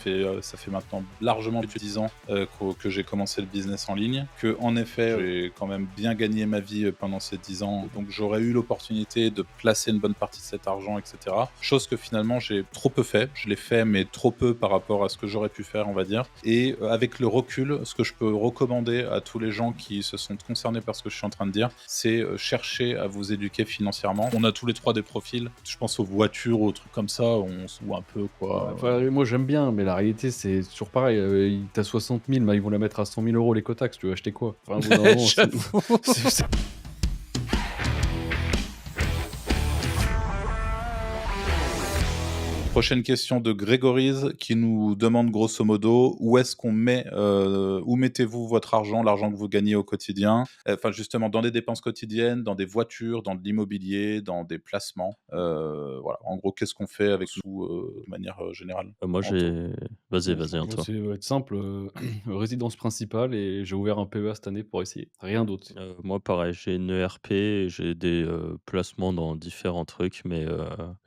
Ça fait maintenant largement plus de 10 ans que j'ai commencé le business en ligne, que en effet j'ai quand même bien gagné ma vie pendant ces 10 ans, donc j'aurais eu l'opportunité de placer une bonne partie de cet argent, etc. Chose que finalement j'ai trop peu fait. Je l'ai fait, mais trop peu par rapport à ce que j'aurais pu faire, on va dire. Et avec le recul, ce que je peux recommander à tous les gens qui se sont concernés par ce que je suis en train de dire, c'est chercher à vous éduquer financièrement. On a tous les trois des profils. Je pense aux voitures, aux trucs comme ça, on se voit un peu, quoi. Enfin, moi j'aime bien, mais la réalité c'est toujours pareil. Tu as 60 000, bah, ils vont la mettre à 100 000 € l'écotaxe. Tu veux acheter quoi? Enfin, au bout d'un moment, J'avoue. c'est- Prochaine question de Grégorise qui nous demande grosso modo où est-ce qu'on met, où mettez-vous votre argent, l'argent que vous gagnez au quotidien? Enfin justement dans des dépenses quotidiennes, dans des voitures, dans de l'immobilier, dans des placements. Voilà, en gros qu'est-ce qu'on fait avec tout, de manière, générale? Moi En taux. j'ai vas-y, Moi, vas-y, hein, moi, toi. c'est va être simple, résidence principale et j'ai ouvert un PEA cette année pour essayer. Rien d'autre. Moi pareil, j'ai une ERP, j'ai des, placements dans différents trucs, mais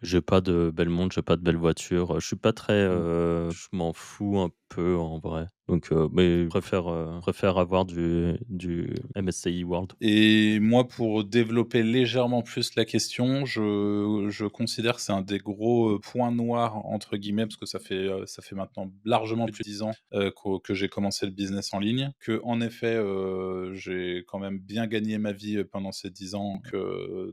j'ai pas de bel monde, j'ai pas de belle voiture, je suis pas très, je m'en fous un peu en vrai. Donc mais je préfère avoir du MSCI World. Et moi, pour développer légèrement plus la question, je considère que c'est un des gros, «points noirs» entre guillemets, parce que ça fait maintenant largement plus de 10 ans, que j'ai commencé le business en ligne, que en effet, j'ai quand même bien gagné ma vie, pendant ces 10 ans,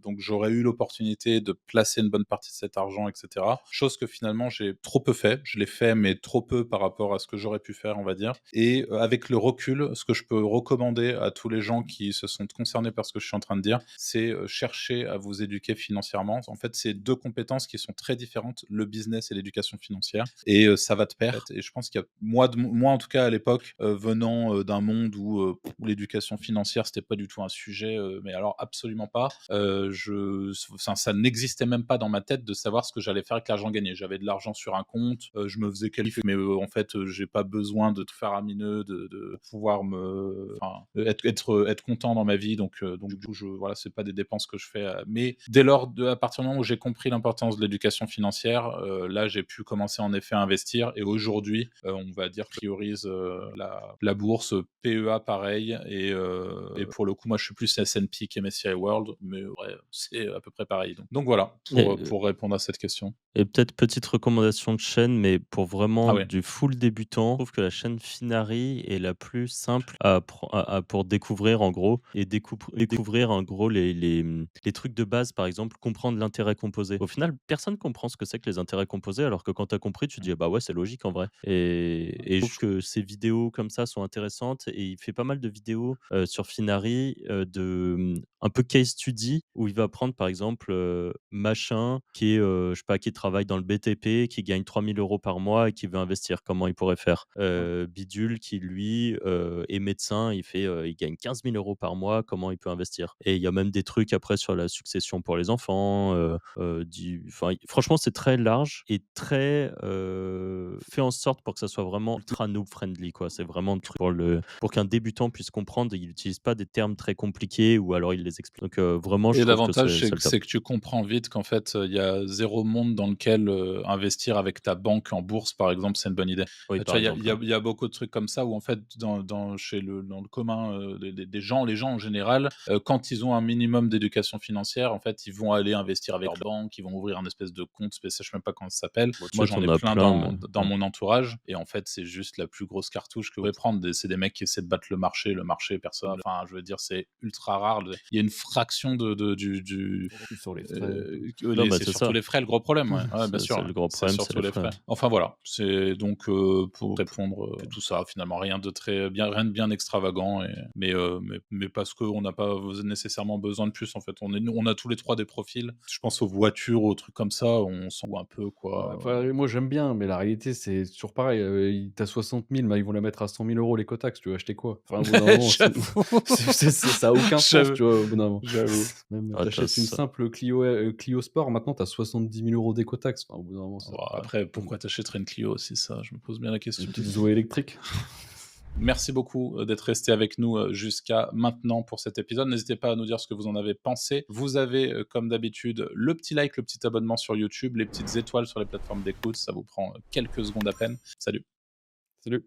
donc j'aurais eu l'opportunité de placer une bonne partie de cet argent, et cetera. Chose que finalement j'ai trop peu fait. Je l'ai fait, mais trop peu par rapport à ce que j'aurais pu faire, on va dire. Et avec le recul, ce que je peux recommander à tous les gens qui se sont concernés par ce que je suis en train de dire, c'est chercher à vous éduquer financièrement. En fait, c'est deux compétences qui sont très différentes, le business et l'éducation financière, et ça va te perdre. Et je pense qu'il y a moi en tout cas à l'époque, venant d'un monde où l'éducation financière c'était pas du tout un sujet, mais alors absolument pas. Ça n'existait même pas dans ma tête de savoir ce que j'allais faire avec l'argent gagné. J'avais de l'argent sur un compte, je me faisais qualifier, mais en fait, j'ai pas besoin de tout faramineux, de pouvoir être content dans ma vie. Donc du coup, voilà, c'est pas des dépenses que je fais. Mais à partir du moment où j'ai compris l'importance de l'éducation financière, là, j'ai pu commencer en effet à investir. Et aujourd'hui, on va dire que je priorise la bourse, PEA pareil. Et pour le coup, moi, je suis plus S&P qu'MSCI World, mais ouais, c'est à peu près pareil. Donc voilà, Et pour répondre à cette question. Et peut-être petite recommandation de chaîne, mais pour Ah vraiment ouais. du full débutant, je trouve que la chaîne Finari est la plus simple à pour découvrir en gros et découvrir en gros les trucs de base, par exemple, comprendre l'intérêt composé. Au final, personne comprend ce que c'est que les intérêts composés, alors que quand tu as compris, tu te dis: «Ah bah ouais, c'est logique en vrai» et je trouve que ces vidéos comme ça sont intéressantes et il fait pas mal de vidéos, sur Finari, un peu case study où il va prendre par exemple, machin qui est, je sais pas, qui travaille dans le BTP, qui gagne 3 000 € par mois et qui veut investir, comment il pourrait faire? Bidule qui lui, est médecin, il gagne 15 000 € par mois, comment il peut investir? Et il y a même des trucs après sur la succession pour les enfants, franchement, c'est très large et très, fait en sorte pour que ça soit vraiment ultra noob friendly, quoi. C'est vraiment le truc pour qu'un débutant puisse comprendre. Il utilise pas des termes très compliqués ou alors il les explique. Donc vraiment, je Et trouve que l'avantage, c'est le top. c'est que tu comprends vite qu'en fait, il y a zéro monde dans lequel, investir avec ta banque en bourse, par exemple, c'est une bonne idée. Oui, Tu par vois, exemple, ouais. il y a beaucoup de trucs comme ça où en fait, dans le commun, des gens, les gens en général, quand ils ont un minimum d'éducation financière, en fait, ils vont aller investir avec leur banque, ils vont ouvrir un espèce de compte spécial, je sais même pas comment ça s'appelle. Bon, tu Moi, sais j'en qu'il ai y en a plein plein, mais dans ouais. mon entourage, et en fait, c'est juste la plus grosse cartouche que vous pouvez prendre. C'est des mecs qui essaient de battre le marché, personne, enfin, je veux dire, c'est ultra rare. Il y a une fraction du Plus sur les frais. Non, mais c'est c'est surtout ça. les frais, le gros problème, ouais. Ouais, bien C'est sûr, le ouais. gros C'est problème, c'est surtout les les frais. frais. Enfin voilà, c'est donc pour répondre, tout ça, finalement rien de bien extravagant, mais parce qu'on n'a pas nécessairement besoin de plus, en fait. On a tous les 3 des profils. Je pense aux voitures, aux trucs comme ça, on s'en fout un peu, quoi. Enfin, moi j'aime bien, mais la réalité c'est toujours pareil. Tu as 60 000, bah, ils vont la mettre à 100 000 € l'écotaxe. Tu veux acheter quoi? Enfin, au bout d'un moment, J'avoue, ça a aucun sens, j'avoue, tu vois? Au bout d'un moment. j'avoue. Même Ah, tu tu achètes une ça simple Clio Sport, maintenant tu as 70 000 € d'écotaxe. Enfin, au bout d'un moment, ça Bah, va pas. après, pourquoi t'achèterais une Clio aussi, ça? Je me pose bien la Une question. petite Zoé électrique. Merci beaucoup d'être resté avec nous jusqu'à maintenant pour cet épisode. N'hésitez pas à nous dire ce que vous en avez pensé. Vous avez, comme d'habitude, le petit like, le petit abonnement sur YouTube, les petites étoiles sur les plateformes d'écoute. Ça vous prend quelques secondes à peine. Salut. Salut.